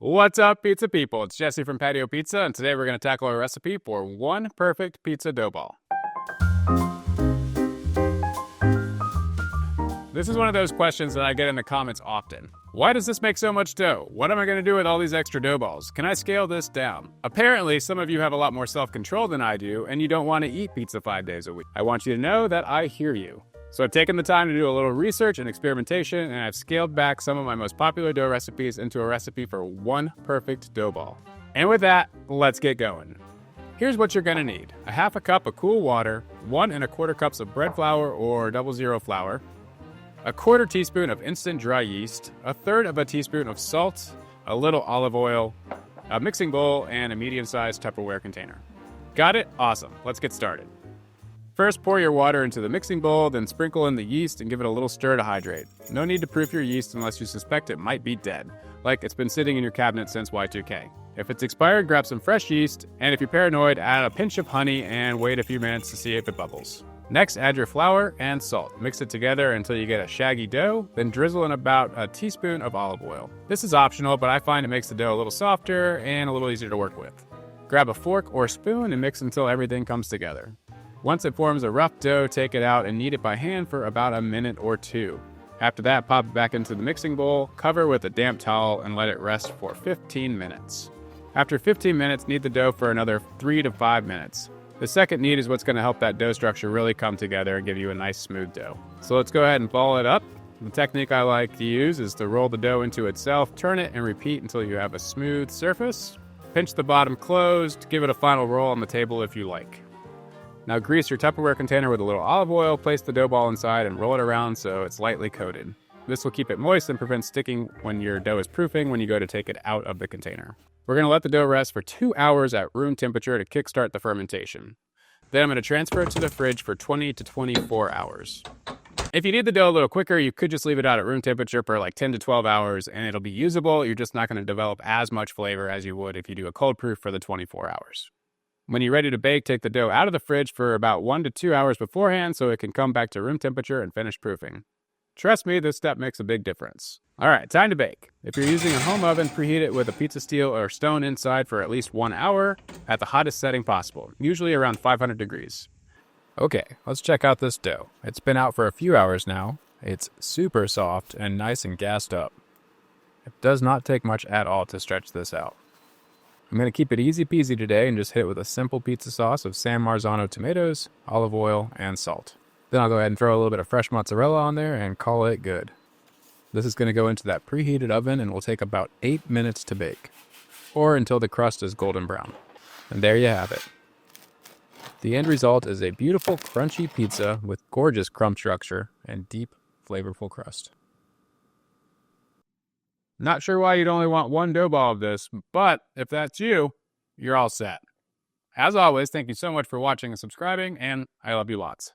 What's up, pizza people? It's Jesse from Patio Pizza, and today we're going to tackle a recipe for one perfect pizza dough ball. This is one of those questions that I get in the comments often. Why does this make so much dough? What am I going to do with all these extra dough balls? Can I scale this down? Apparently, some of you have a lot more self-control than I do, and you don't want to eat pizza 5 days a week. I want you to know that I hear you. So I've taken the time to do a little research and experimentation, and I've scaled back some of my most popular dough recipes into a recipe for one perfect dough ball. And with that, let's get going. Here's what you're gonna need. A half a cup of cool water, 1 1/4 cups of bread flour or 00 flour, a 1/4 teaspoon of instant dry yeast, 1/3 of a teaspoon of salt, a little olive oil, a mixing bowl, and a medium-sized Tupperware container. Got it? Awesome. Let's get started. First, pour your water into the mixing bowl, then sprinkle in the yeast and give it a little stir to hydrate. No need to proof your yeast unless you suspect it might be dead, like it's been sitting in your cabinet since Y2K. If it's expired, grab some fresh yeast, and if you're paranoid, add a pinch of honey and wait a few minutes to see if it bubbles. Next, add your flour and salt. Mix it together until you get a shaggy dough, then drizzle in about a teaspoon of olive oil. This is optional, but I find it makes the dough a little softer and a little easier to work with. Grab a fork or spoon and mix until everything comes together. Once it forms a rough dough, take it out and knead it by hand for about a minute or 2. After that, pop it back into the mixing bowl, cover with a damp towel, and let it rest for 15 minutes. After 15 minutes, knead the dough for another 3 to 5 minutes. The second knead is what's going to help that dough structure really come together and give you a nice smooth dough. So let's go ahead and ball it up. The technique I like to use is to roll the dough into itself, turn it, and repeat until you have a smooth surface. Pinch the bottom closed, give it a final roll on the table if you like. Now grease your Tupperware container with a little olive oil, place the dough ball inside, and roll it around so it's lightly coated. This will keep it moist and prevent sticking when your dough is proofing when you go to take it out of the container. We're going to let the dough rest for 2 hours at room temperature to kickstart the fermentation. Then I'm going to transfer it to the fridge for 20 to 24 hours. If you need the dough a little quicker, you could just leave it out at room temperature for like 10 to 12 hours and it'll be usable. You're just not going to develop as much flavor as you would if you do a cold proof for the 24 hours. When you're ready to bake, take the dough out of the fridge for about 1 to 2 hours beforehand so it can come back to room temperature and finish proofing. Trust me, this step makes a big difference. All right, time to bake. If you're using a home oven, preheat it with a pizza steel or stone inside for at least 1 hour at the hottest setting possible, usually around 500 degrees. Okay, let's check out this dough. It's been out for a few hours now. It's super soft and nice and gassed up. It does not take much at all to stretch this out. I'm going to keep it easy peasy today and just hit it with a simple pizza sauce of San Marzano tomatoes, olive oil, and salt. Then I'll go ahead and throw a little bit of fresh mozzarella on there and call it good. This is going to go into that preheated oven and will take about 8 minutes to bake, or until the crust is golden brown. And there you have it. The end result is a beautiful crunchy pizza with gorgeous crumb structure and deep, flavorful crust. Not sure why you'd only want one dough ball of this, but if that's you, you're all set. As always, thank you so much for watching and subscribing, and I love you lots.